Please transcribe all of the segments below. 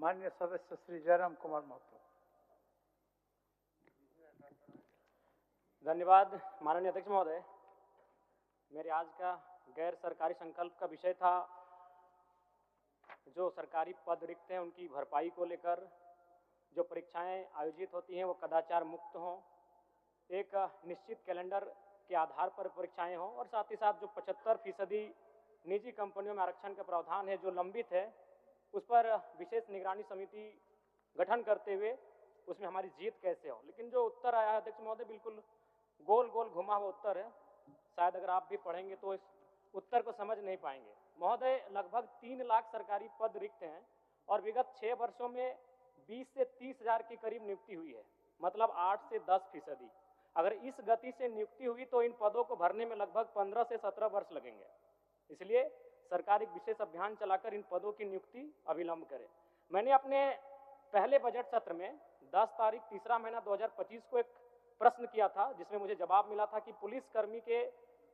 माननीय सदस्य श्री जयराम कुमार महतो। धन्यवाद माननीय अध्यक्ष महोदय। मेरे आज का गैर सरकारी संकल्प का विषय था जो सरकारी पद रिक्त हैं उनकी भरपाई को लेकर। जो परीक्षाएं आयोजित होती हैं वो कदाचार मुक्त हों, एक निश्चित कैलेंडर के आधार पर परीक्षाएं हों और साथ ही साथ जो 75% निजी कंपनियों में आरक्षण का प्रावधान है जो लंबित है उस पर विशेष निगरानी समिति गठन करते हुए उसमें हमारी जीत कैसे हो। लेकिन जो उत्तर आया है अध्यक्ष महोदय बिल्कुल गोल गोल घुमा हुआ उत्तर है। शायद अगर आप भी पढ़ेंगे तो इस उत्तर को समझ नहीं पाएंगे। महोदय लगभग 3 लाख सरकारी पद रिक्त हैं और विगत 6 वर्षों में 20 से 30 हजार के करीब नियुक्ति हुई है, मतलब 8 से 10%। अगर इस गति से नियुक्ति हुई तो इन पदों को भरने में लगभग 15 से 17 वर्ष लगेंगे। इसलिए सरकार एक विशेष अभियान चलाकर इन पदों की नियुक्ति अविलंब करे। मैंने अपने पहले बजट सत्र में 10 तारीख तीसरा महीना 2025 को एक प्रश्न किया था जिसमें मुझे जवाब मिला था कि पुलिस कर्मी के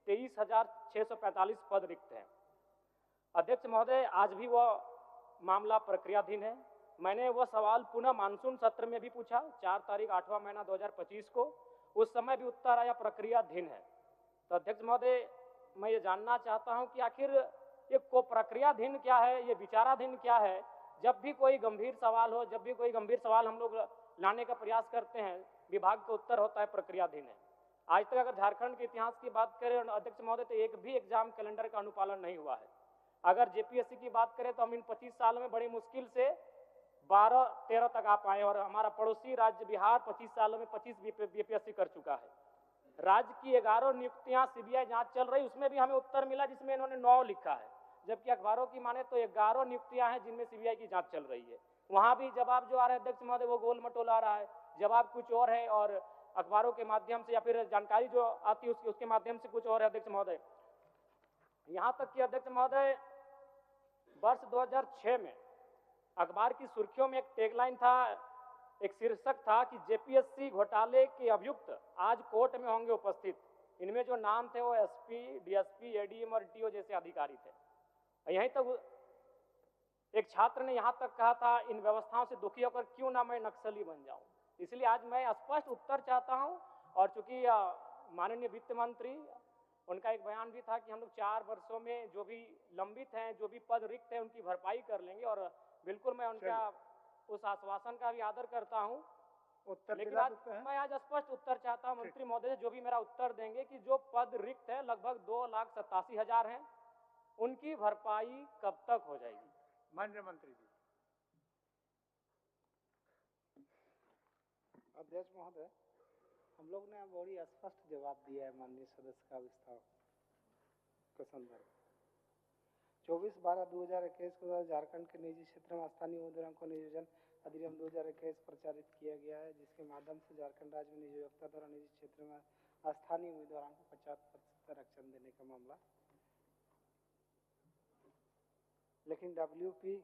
23,645 पद रिक्त हैं। अध्यक्ष महोदय आज भी वह मामला प्रक्रियाधीन है। मैंने वह सवाल पुनः मानसून सत्र में भी पूछा 4 तारीख 8वां महीना 2025 को, उस समय भी उत्तर आया प्रक्रियाधीन है। तो अध्यक्ष महोदय मैं ये जानना चाहता हूं कि आखिर ये को प्रक्रियाधीन क्या है, ये विचाराधीन क्या है। जब भी कोई गंभीर सवाल हो, जब भी कोई गंभीर सवाल हम लोग लाने का प्रयास करते हैं, विभाग का उत्तर होता है प्रक्रियाधीन है। आज तक अगर झारखंड के इतिहास की बात करें अध्यक्ष महोदय तो एक भी एग्जाम कैलेंडर का अनुपालन नहीं हुआ है। अगर जेपीएससी की बात करें तो हम इन 25 साल में बड़ी मुश्किल से 12-13 तक आ पाए और हमारा पड़ोसी राज्य बिहार 25 सालों में 25 बीपीएससी कर चुका है। राज्य की 11 नियुक्तियां सीबीआई जांच चल रही, उसमें भी हमें उत्तर मिला जिसमें इन्होंने 9 लिखा है, जबकि अखबारों की माने तो 11 नियुक्तियां हैं जिनमें सीबीआई की जांच चल रही है। वहां भी जवाब जो आ रहा है अध्यक्ष महोदय वो गोल मटोल आ रहा है, जवाब कुछ और है और अखबारों के माध्यम से या फिर जानकारी जो आती है उसके माध्यम से कुछ और है। अध्यक्ष महोदय यहां तक कि अध्यक्ष महोदय वर्ष 2006 में अखबार की सुर्खियों में एक टैगलाइन था, एक शीर्षक था कि जेपीएससी घोटाले के अभियुक्त आज कोर्ट में होंगे उपस्थित। इनमें जो नाम थे वो एसपी, डीएसपी, एडीएम और टीओ जैसे अधिकारी थे। यहीं तक एक छात्र ने यहां तक कहा था इन व्यवस्थाओं से दुखी होकर क्यों ना मैं नक्सली बन जाऊं। इसलिए आज मैं स्पष्ट उत्तर चाहता हूं और चूंकि माननीय वित्त मंत्री उनका एक बयान भी था कि हम लोग 4 वर्षों में जो भी लंबित हैं, जो भी पद रिक्त हैं उनकी भरपाई कर लेंगे और बिल्कुल मैं उनका उस आश्वासन का भी आदर करता हूं। लेकिन आज मैं आज स्पष्ट उत्तर चाहता हूं मंत्री महोदय से, जो भी मेरा उत्तर देंगे कि जो पद रिक्त है लगभग 2,87,000 हैं, उनकी भरपाई कब तक हो जाएगी। माननीय मंत्री जी। अध्यक्ष महोदय हम लोग ने बड़ी स्पष्ट जवाब दिया है माननीय सदस्य का विस्तार के संदर्भ। 24/12/2021 को झारखंड के निजी क्षेत्र में स्थानीय उम्मीदवारों को नियोजन अधिनियम 2021 प्रचारित किया गया है, जिसके माध्यम से झारखंड राज्य में नियोक्ता द्वारा निजी क्षेत्र में स्थानीय उम्मीदवारों को 50% आरक्षण देने का मामला। लेकिन WP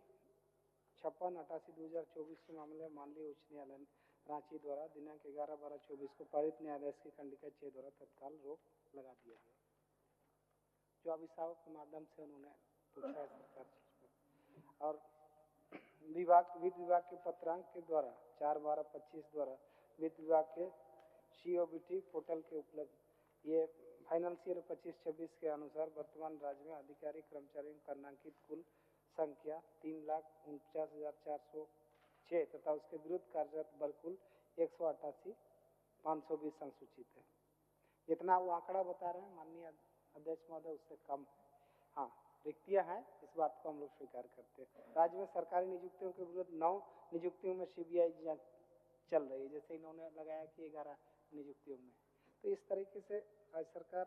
56/88/2024 के मामले में माननीय उच्च न्यायालय रांची द्वारा दिनांक 11/12/24 को पारित न्यायाधीश की खंडिका 6 द्वारा तत्काल रोक लगा दिया गया, जो अभिभावक के माध्यम से उन्होंने पूछा है सरकार पर। और वित्त विभाग के पत्रांक के द्वारा 4/12/25 द्वारा वित्त विभाग के COBT पोर्टल के उपलब्ध ये फाइनेंशियल 25-26 के अनुसार वर्तमान राज्य में अधिकारी कर्मचारियों का नामांकित कुल संख्या 3,49,406 तथा उसके विरुद्ध कार्यरत बल कुल 188,520 संसूचित है। जितना वो आंकड़ा बता रहे हैं माननीय अध्यक्ष महोदय उससे कम है। हाँ, रिक्तियां हैं, इस बात को हम लोग स्वीकार करते हैं। राज्य में सरकारी नियुक्तियों के विरुद्ध 9 नियुक्तियों में सीबीआई जांच चल रही है, जैसे इन्होंने लगाया कि 11 नियुक्तियों में। तो इस तरीके से आज सरकार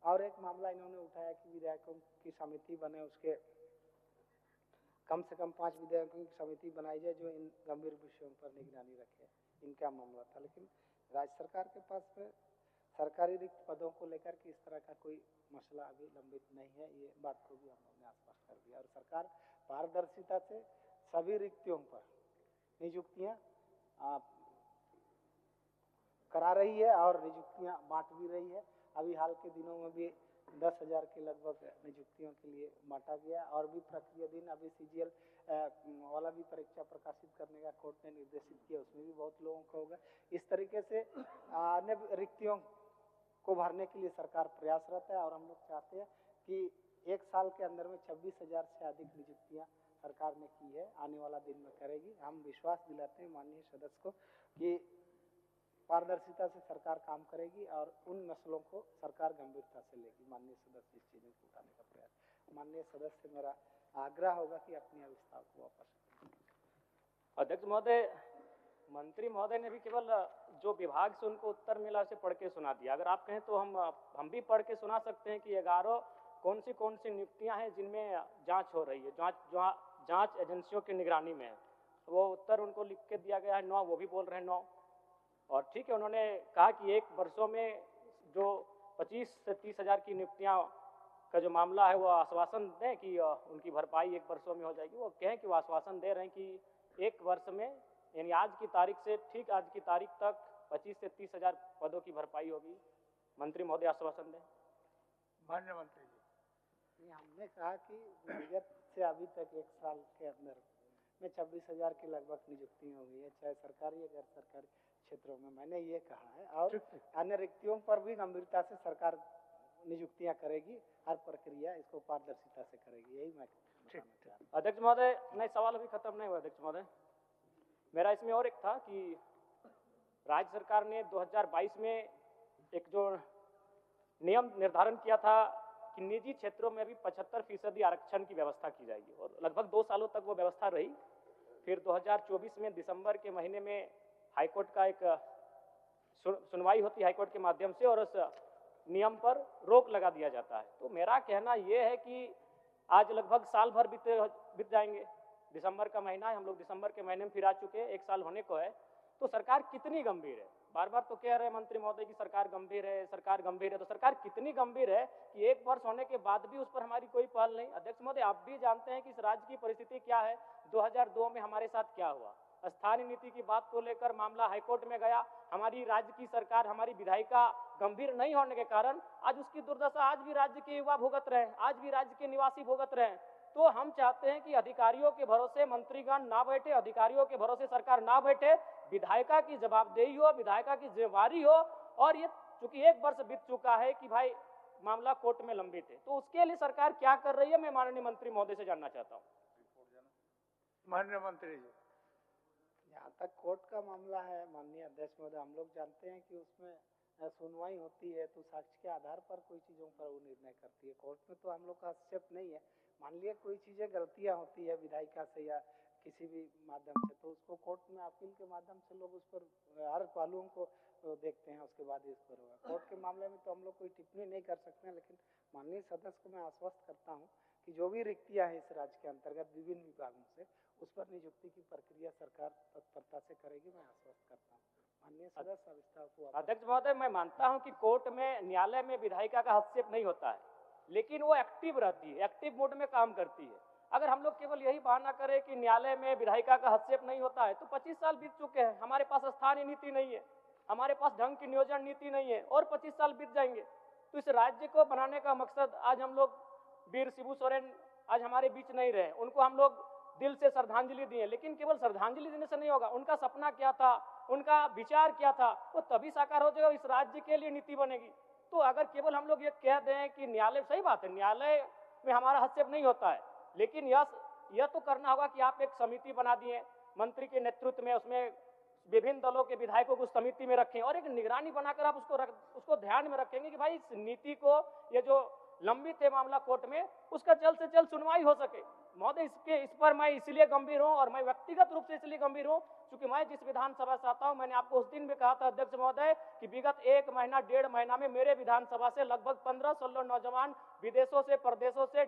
और एक मामला इन्होंने उठाया कि विधायकों की समिति बने, उसके कम से कम 5 विधायकों की समिति बनाई जाए जो इन गंभीर विषयों पर निगरानी रखे, इनका मामला था। लेकिन राज्य सरकार के पास में सरकारी रिक्त पदों को लेकर के इस तरह का कोई मसला अभी लंबित नहीं है, ये बात को भी हम लोगों ने स्पष्ट कर दिया। और सरकार पारदर्शिता से सभी रिक्तियों पर नियुक्तियां करा रही है और नियुक्तियां बांट भी रही है। अभी हाल के दिनों में भी 10,000 के लगभग नियुक्तियों के लिए बांटा गया और भी प्रक्रियाधीन अभी सीजीएल वाला भी परीक्षा प्रकाशित करने का कोर्ट ने निर्देशित किया, उसमें भी बहुत लोगों को होगा। इस तरीके से अन्य रिक्तियों को भरने के लिए सरकार प्रयासरत है और हम लोग चाहते हैं कि एक साल के अंदर में 26,000 से अधिक नियुक्तियां सरकार ने की है, आने वाला दिन में करेगी। हम विश्वास दिलाते हैं माननीय सदस्य को कि पारदर्शिता से सरकार काम करेगी और उन मसलों को सरकार गंभीरता से लेगी। माननीय सदस्य इस चीज़ों को उठाने का प्रयास, माननीय सदस्य से मेरा आग्रह होगा कि अपनी अविस्तार को वापस। अध्यक्ष महोदय, मंत्री महोदय ने भी केवल जो विभाग से उनको उत्तर मिला उसे पढ़ के सुना दिया। अगर आप कहें तो हम भी पढ़ के सुना सकते हैं कि 11 कौन सी नियुक्तियां हैं जिनमें जांच हो रही है, जांच एजेंसियों की निगरानी में है। वो उत्तर उनको लिख के दिया गया है 9, वो भी बोल रहे हैं 9। और ठीक है, उन्होंने कहा कि एक वर्षों में जो 25 से 30,000 की नियुक्तियां का जो मामला है वो आश्वासन दें कि उनकी भरपाई एक वर्षों में हो जाएगी। वो कहें कि वो आश्वासन दे रहे हैं कि एक वर्ष में, यानी आज की तारीख से ठीक आज की तारीख तक 25 से 30,000 पदों की भरपाई होगी। मंत्री महोदय आश्वासन दें। माननीय मंत्री जी, हमने कहा कि विगत से अभी तक एक साल के अंदर में 26,000 के लगभग नियुक्ति हुई है, चाहे सरकारी या गैर सरकारी क्षेत्रों में, मैंने ये कहा है। और अन्य रिक्तियों पर भी गंभीरता से सरकार नियुक्तियां करेगी, हर प्रक्रिया इसको पारदर्शिता से करेगी, यही मैं बताना चाह रहा हूं। अध्यक्ष महोदय, नहीं, सवाल अभी खत्म नहीं हुआ। अध्यक्ष महोदय, मेरा इसमें और एक था कि राज्य सरकार ने 2022 में एक जो नियम निर्धारण किया था कि निजी क्षेत्रों में भी 75% आरक्षण की व्यवस्था की जाएगी, और लगभग 2 सालों तक वो व्यवस्था रही। फिर 2024 में दिसंबर के महीने में हाईकोर्ट का एक सुनवाई होती है हाईकोर्ट के माध्यम से, और उस नियम पर रोक लगा दिया जाता है। तो मेरा कहना यह है कि आज लगभग साल भर बीत जाएंगे, दिसंबर का महीना है, हम लोग दिसंबर के महीने में फिर आ चुके हैं, 1 साल होने को है। तो सरकार कितनी गंभीर है? बार बार तो कह रहे हैं मंत्री महोदय की सरकार गंभीर है, सरकार गंभीर है। तो सरकार कितनी गंभीर है कि 1 वर्ष होने के बाद भी उस पर हमारी कोई पहल नहीं? अध्यक्ष महोदय, आप भी जानते हैं कि इस राज्य की परिस्थिति क्या है। 2002 में हमारे साथ क्या हुआ, स्थानीय नीति की बात को लेकर मामला हाईकोर्ट में गया। हमारी राज्य की सरकार, हमारी विधायिका गंभीर नहीं होने के कारण आज उसकी दुर्दशा आज भी राज्य के युवा भुगत रहे हैं, आज भी राज्य के निवासी भुगत रहे हैं। तो हम चाहते हैं कि अधिकारियों के भरोसे मंत्रीगण ना बैठे, अधिकारियों के भरोसे सरकार ना बैठे, विधायिका की जवाबदेही हो, विधायिका की जिम्मेवारी हो। और ये चूंकि 1 वर्ष बीत चुका है कि भाई मामला कोर्ट में लंबित है, तो उसके लिए सरकार क्या कर रही है, मैं माननीय मंत्री महोदय से जानना चाहता हूँ। माननीय मंत्री जी, यहाँ तक कोर्ट का मामला है माननीय अध्यक्ष महोदय, हम लोग जानते हैं कि उसमें सुनवाई होती है तो साक्ष्य के आधार पर कोई चीज़ों पर वो निर्णय करती है। कोर्ट में तो हम लोग का हस्तक्षेप नहीं है। मान लिया कोई चीज़ें गलतियाँ होती है विधायिका से या किसी भी माध्यम से, तो उसको कोर्ट में अपील के माध्यम से लोग उस पर हर पहलुओं को देखते हैं, उसके बाद इस पर होगा। कोर्ट के मामले में तो हम लोग कोई टिप्पणी नहीं कर सकते हैं, लेकिन माननीय सदस्य को मैं आश्वस्त करता हूँ कि जो भी रिक्तियाँ हैं इस राज्य के अंतर्गत विभिन्न विभागों से, उस पर नियुक्ति की प्रक्रिया सरकार तत्परता से करेगी, मैं आश्वस्त करता हूँ। माननीय सदस्य विस्तार को। अध्यक्ष महोदय, मैं मानता हूं कि कोर्ट में, न्यायालय में विधायिका का हस्तक्षेप नहीं होता है, लेकिन वो एक्टिव रहती है, एक्टिव मोड में काम करती है। अगर हम लोग केवल यही बहाना करें कि न्यायालय में विधायिका का हस्तक्षेप नहीं होता है, तो 25 साल बीत चुके हैं, हमारे पास स्थानीय नीति नहीं है, हमारे पास ढंग की नियोजन नीति नहीं है, और 25 साल बीत जाएंगे। तो इस राज्य को बनाने का मकसद, आज हम लोग वीर शिबू सोरेन आज हमारे बीच नहीं रहे, उनको हम लोग दिल से श्रद्धांजलि दिए, लेकिन केवल श्रद्धांजलि देने से नहीं होगा। उनका सपना क्या था, उनका विचार क्या था, वो तभी साकार हो जाएगा, इस राज्य के लिए नीति बनेगी। तो अगर केवल हम लोग ये कह दें कि न्यायालय, सही बात है, न्यायालय में हमारा हस्तक्षेप नहीं होता है, लेकिन यह तो करना होगा कि आप एक समिति बना दिए मंत्री के नेतृत्व में, उसमें विभिन्न दलों के विधायकों को समिति में रखें और एक निगरानी बनाकर आप उसको ध्यान में रखेंगे कि भाई इस नीति को, ये जो लंबित है मामला कोर्ट में, उसका जल्द से जल्द सुनवाई हो सके। महोदय, इस पर मैं इसलिए गंभीर हूं, और मैं व्यक्तिगत रूप से इसलिए गंभीर हूं क्योंकि मैं जिस विधानसभा से आता हूं, मैंने आपको उस दिन भी कहा था अध्यक्ष महोदय कि विगत 1 महीना 1.5 महीना में मेरे विधानसभा से लगभग 15-16 नौजवान विदेशों से, प्रदेशों से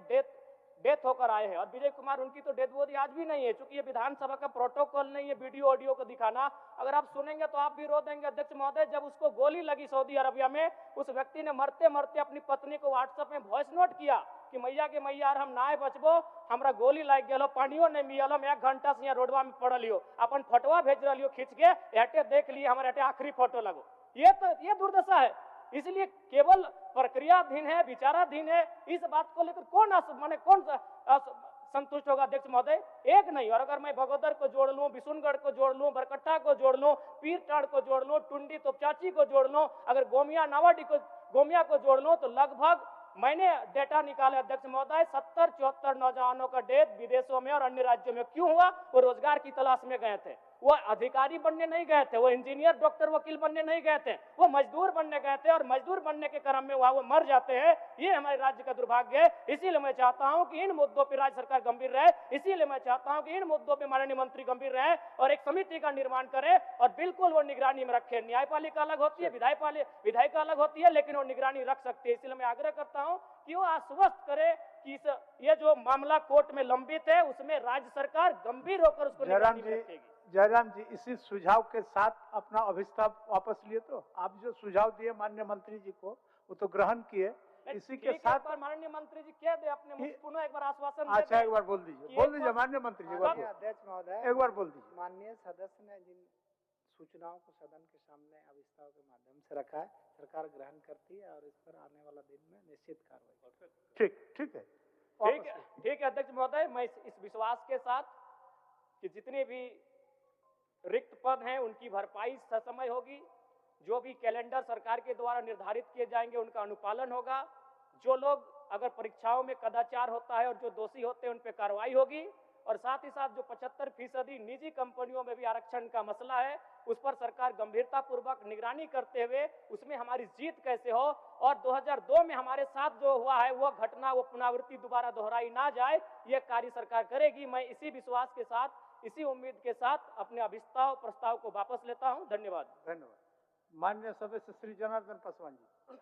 डेथ होकर आए हैं। और विजय कुमार, उनकी तो डेथ बॉडी आज भी नहीं है, क्योंकि ये विधानसभा का प्रोटोकॉल नहीं है वीडियो ऑडियो को दिखाना। अगर आप सुनेंगे तो आप भी रो देंगे अध्यक्ष महोदय। जब उसको गोली लगी सऊदी अरबिया में, उस व्यक्ति ने मरते मरते अपनी पत्नी को व्हाट्सएप में वॉइस नोट किया कि मैया के मैया हम नाय बचबो, हमरा गोली लाग गेलो, पानियो नहीं मिलल, हम 1 घंटा से यहाँ रोडवा में पड़ल लियो, अपन फोटोवा भेज रही खींच के, एटे देख लिए हमारे एटे आखिरी फोटो लगो। ये दुर्दशा है। इसलिए केवल प्रक्रियाधीन है, विचाराधीन है, इस बात को लेकर कौन संतुष्ट होगा अध्यक्ष महोदय? एक नहीं। और अगर मैं भगोदर को जोड़ लूं, बिशुनगढ़ को जोड़ लूं, बरकट्टा को जोड़ लूं, पीरटाड़ को जोड़ लूं, टुंडी तोपचाची को जोड़ लूं, अगर गोमिया को जोड़ लूं, तो लगभग मैंने डेटा निकाले अध्यक्ष महोदय, 70-74 नौजवानों का डेथ विदेशों में और अन्य राज्यों में क्यों हुआ? वो रोजगार की तलाश में गए थे, वो अधिकारी बनने नहीं गए थे, वो इंजीनियर, डॉक्टर, वकील बनने नहीं गए थे, वो मजदूर बनने गए थे, और मजदूर बनने के क्रम में वहां वो मर जाते हैं। ये हमारे राज्य का दुर्भाग्य है। इसीलिए मैं चाहता हूं कि इन मुद्दों पर राज्य सरकार गंभीर रहे, इसीलिए मैं चाहता हूं कि इन मुद्दों पर माननीय मंत्री गंभीर रहे और एक समिति का निर्माण करे और बिल्कुल वो निगरानी में रखे। न्यायपालिका अलग होती है, विधायिका अलग होती है, लेकिन वो निगरानी रख सकती है। इसलिए मैं आग्रह करता हूं कि वो आश्वस्त करे कि ये जो मामला कोर्ट में लंबित है उसमें राज्य सरकार गंभीर होकर उसको निगरानी में रखेगी। जयराम जी, इसी सुझाव के साथ अपना अभिस्ताव वापस लिए। तो आप जो सुझाव दिए माननीय मंत्री जी को, वो तो ग्रहण किए। इसी के साथ माननीय मंत्री जी कह दे अपने पुनः एक बार आश्वासन। अच्छा, एक बार बोल दीजिए माननीय मंत्री जी, अध्यक्ष महोदय एक बार बोल दीजिए। माननीय सदस्य ने जिन सूचनाओं को सदन के सामने अभिस्ताव के माध्यम से रखा है, सरकार ग्रहण करती है और इस पर आने वाला दिन में निश्चित कार्रवाई। ठीक है ठीक है अध्यक्ष महोदय, मैं इस विश्वास के साथ कि जितने भी रिक्त पद हैं उनकी भरपाई ससमय होगी, जो भी कैलेंडर सरकार के द्वारा निर्धारित किए जाएंगे उनका अनुपालन होगा, जो लोग अगर परीक्षाओं में कदाचार होता है और जो दोषी होते हैं उन पर कार्रवाई होगी, और साथ ही साथ जो 75% निजी कंपनियों में भी आरक्षण का मसला है उस पर सरकार गंभीरता पूर्वक निगरानी करते हुए उसमें हमारी जीत कैसे हो, और 2002 में हमारे साथ जो हुआ है वो घटना, वो पुनरावृत्ति दोबारा दोहराई ना जाए, ये कार्य सरकार करेगी। मैं इसी विश्वास के साथ, इसी उम्मीद के साथ अपने अभिस्ताव प्रस्ताव को वापस लेता हूं। धन्यवाद। माननीय सदस्य श्री जनार्दन पासवान जी।